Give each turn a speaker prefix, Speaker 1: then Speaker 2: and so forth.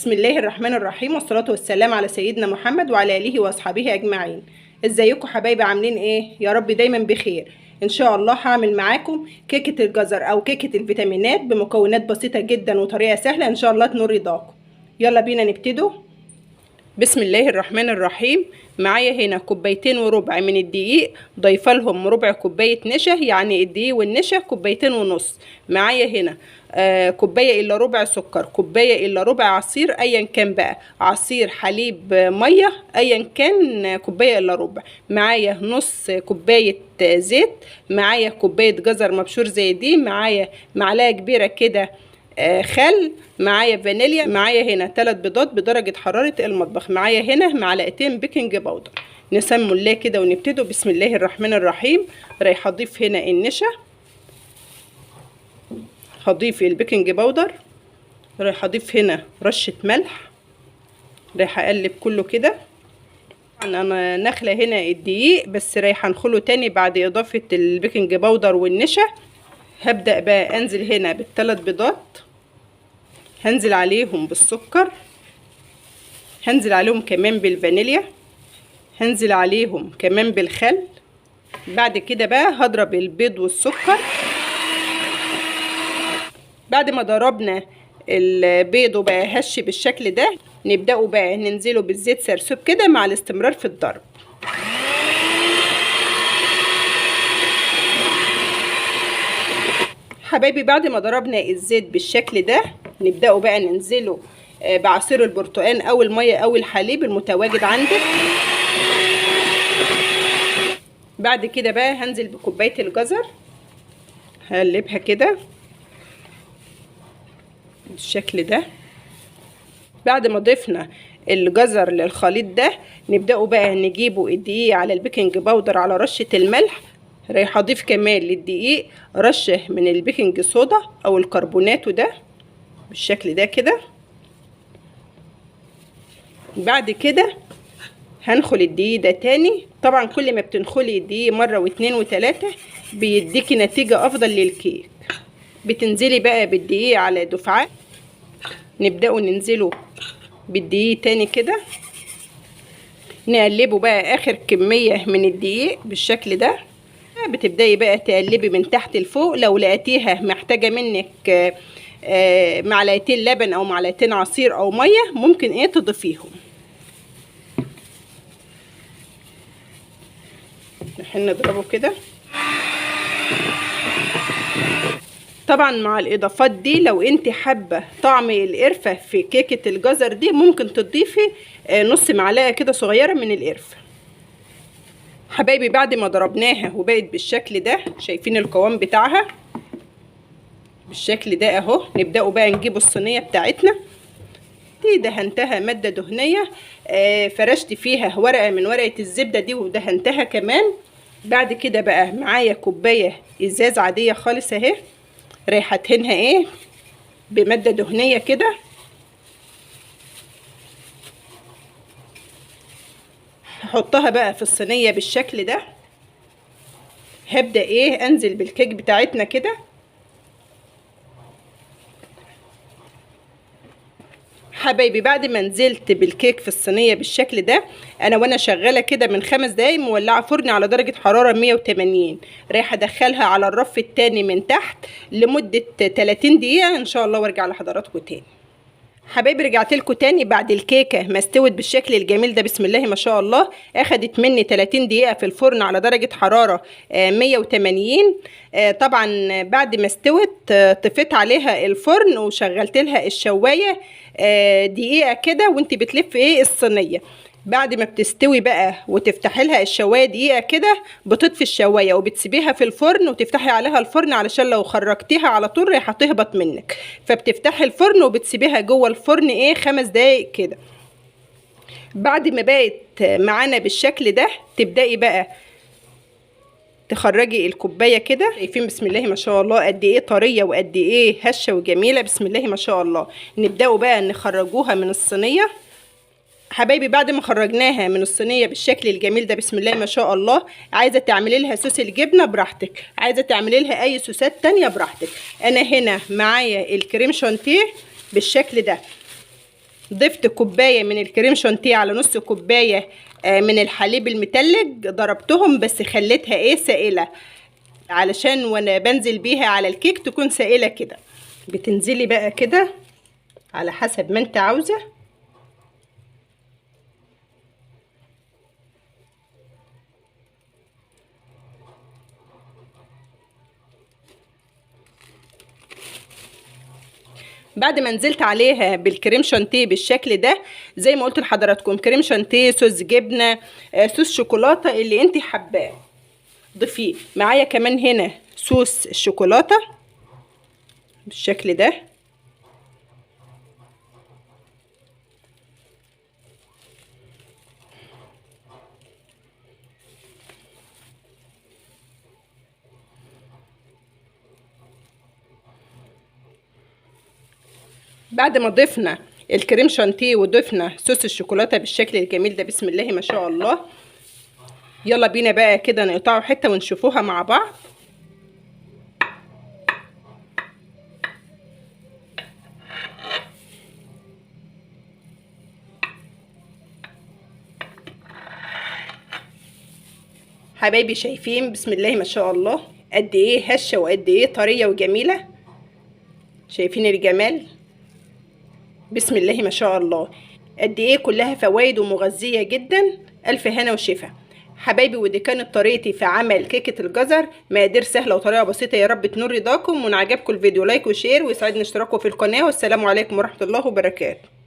Speaker 1: بسم الله الرحمن الرحيم، والصلاة والسلام على سيدنا محمد وعلى آله وأصحابه أجمعين. ازيكم حبايبي؟ عاملين ايه؟ يا رب دايما بخير. ان شاء الله هعمل معاكم كيكة الجزر او كيكة الفيتامينات بمكونات بسيطة جدا وطريقة سهلة ان شاء الله تنور رضاكم. يلا بينا نبتدوا. بسم الله الرحمن الرحيم. معايا هنا كوبايتين وربع من الدقيق، ضايفه لهم ربع كوبايه نشا، يعني الدقيق والنشا كوبايتين ونص. معايا هنا كوبايه الا ربع سكر، كوبايه الا ربع عصير ايا كان بقى، عصير حليب ميه ايا كان، كوبايه الا ربع. معايا نص كوبايه زيت، معايا كوبايه جزر مبشور زي دي، معايا معلقه كبيره كده خل، معايا فانيليا، معايا هنا 3 بيضات بدرجة حرارة المطبخ، معايا هنا معلقتين بيكنج باودر. نسمي الله كده ونبتدوا. بسم الله الرحمن الرحيم. رايحة اضيف هنا النشا، هضيف البيكنج باودر، رايحة اضيف هنا رشة ملح، رايحة اقلب كله كده. انا نخلة هنا الدقيق بس رايحة انخله تاني بعد اضافة البيكنج باودر والنشا. هبدأ بقى انزل هنا بالثلاث بيضات، هنزل عليهم بالسكر، هنزل عليهم كمان بالفانيليا، هنزل عليهم كمان بالخل. بعد كده بقى هضرب البيض والسكر. بعد ما ضربنا البيض وبقى هش بالشكل ده، نبدأوا بقى ننزله بالزيت سرسوب كده مع الاستمرار في الضرب. حبايبي بعد ما ضربنا الزيت بالشكل ده، نبدأوا بقى ننزله بعصير البرتقال او الميه او الحليب المتواجد عندك. بعد كده بقى هنزل بكوبايه الجزر، هقلبها كده بالشكل ده. بعد ما ضفنا الجزر للخليط ده، نبدأوا بقى نجيبوا الدقيق على البيكنج باودر على رشة الملح. رايحة اضيف كمان للدقيق رشة من البيكنج صودا او الكربونات ده بالشكل ده كده. بعد كده هنخل الدقيق ده تاني. طبعا كل ما بتنخلي الدقيق مرة واتنين وتلاتة بيديكي نتيجة افضل للكيك. بتنزلي بقى بالدقيق على دفعات، نبدأوا ننزله بالدقيق تاني كده، نقلبه بقى اخر كمية من الدقيق بالشكل ده. بتبدأي بقى تقلبي من تحت لفوق. لو لقيتيها محتاجة منك معلقتين لبن او معلقتين عصير او مية، ممكن تضيفيهم. نحن نضربه كده. طبعا مع الاضافات دي، لو انت حابه طعم القرفه في كيكه الجزر دي، ممكن تضيفي نص معلقه كده صغيره من القرفه. حبايبي بعد ما ضربناها وبقت بالشكل ده، شايفين القوام بتاعها بالشكل ده اهو. نبداوا بقى نجيبوا الصينيه بتاعتنا دي، دهنتها ماده دهنيه، فرشت فيها ورقه من ورقه الزبده دي ودهنتها كمان. بعد كده بقى معايا كوبايه ازاز عاديه خالص اهي، رايحه ادهنها بماده دهنيه كده. هحطها بقى في الصينيه بالشكل ده. هبدا انزل بالكيك بتاعتنا كده. حبايبي بعد ما نزلت بالكيك في الصينيه بالشكل ده، انا وانا شغاله كده من 5 دقايق مولعه فرن على درجه حراره 180. رايحه ادخلها على الرف التاني من تحت لمده 30 دقيقه ان شاء الله، وارجع لحضراتكم تاني. حبايبي رجعت لكم تاني بعد الكيكه ما استوت بالشكل الجميل ده. بسم الله ما شاء الله. اخدت مني 30 دقيقه في الفرن على درجه حراره 180. طبعا بعد ما استوت طفيت عليها الفرن وشغلت لها الشوايه دقيقه كده وانت بتلفي الصينيه. بعد ما بتستوي بقى وتفتحي لها الشوايه دقيقه كده، بتطفي الشوايه وبتسيبيها في الفرن وتفتحي عليها الفرن، علشان لو خرجتيها على طول راح هتهبط منك. فبتفتحي الفرن وبتسيبيها جوه الفرن 5 دقايق كده. بعد ما بقت معانا بالشكل ده، تبدأي بقى تخرجي الكوبايه كده. شايفين بسم الله ما شاء الله قد ايه طريه وقد ايه هشه وجميله. بسم الله ما شاء الله. نبداوا بقى نخرجوها من الصينيه. حبايبي بعد ما خرجناها من الصينيه بالشكل الجميل ده، بسم الله ما شاء الله، عايزه تعملي لها صوص الجبنه براحتك، عايزه تعملي لها اي صوصات تانية براحتك. انا هنا معايا الكريم شانتيه بالشكل ده. ضفت كوبايه من الكريم شانتيه على نص كوبايه من الحليب المتلج، ضربتهم بس خليتها ايه سائله، علشان وانا بنزل بيها على الكيك تكون سائله كده. بتنزلي بقى كده على حسب ما انت عاوزه. بعد ما نزلت عليها بالكريم شانتيه بالشكل ده، زي ما قلت لحضراتكم كريم شانتيه، صوص جبنه، صوص شوكولاته، اللي انت حباه ضيفيه معايا. كمان هنا صوص الشوكولاته بالشكل ده. بعد ما ضفنا الكريم شانتيه وضفنا صوص الشوكولاته بالشكل الجميل ده، بسم الله ما شاء الله، يلا بينا بقى كده نقطعه حته ونشوفوها مع بعض. حبايبي شايفين بسم الله ما شاء الله قد ايه هشه وقد ايه طريه وجميله؟ شايفين الجمال؟ بسم الله ما شاء الله قد ايه كلها فوائد ومغذيه جدا. الف هنا وشفا حبايبي. ودي كانت طريقتي في عمل كيكه الجزر، مقادير سهله وطريقه بسيطه، يا رب تنور رضاكم. وان عجبكم الفيديو لايك وشير، ويسعدني اشتراككم في القناه. والسلام عليكم ورحمه الله وبركاته.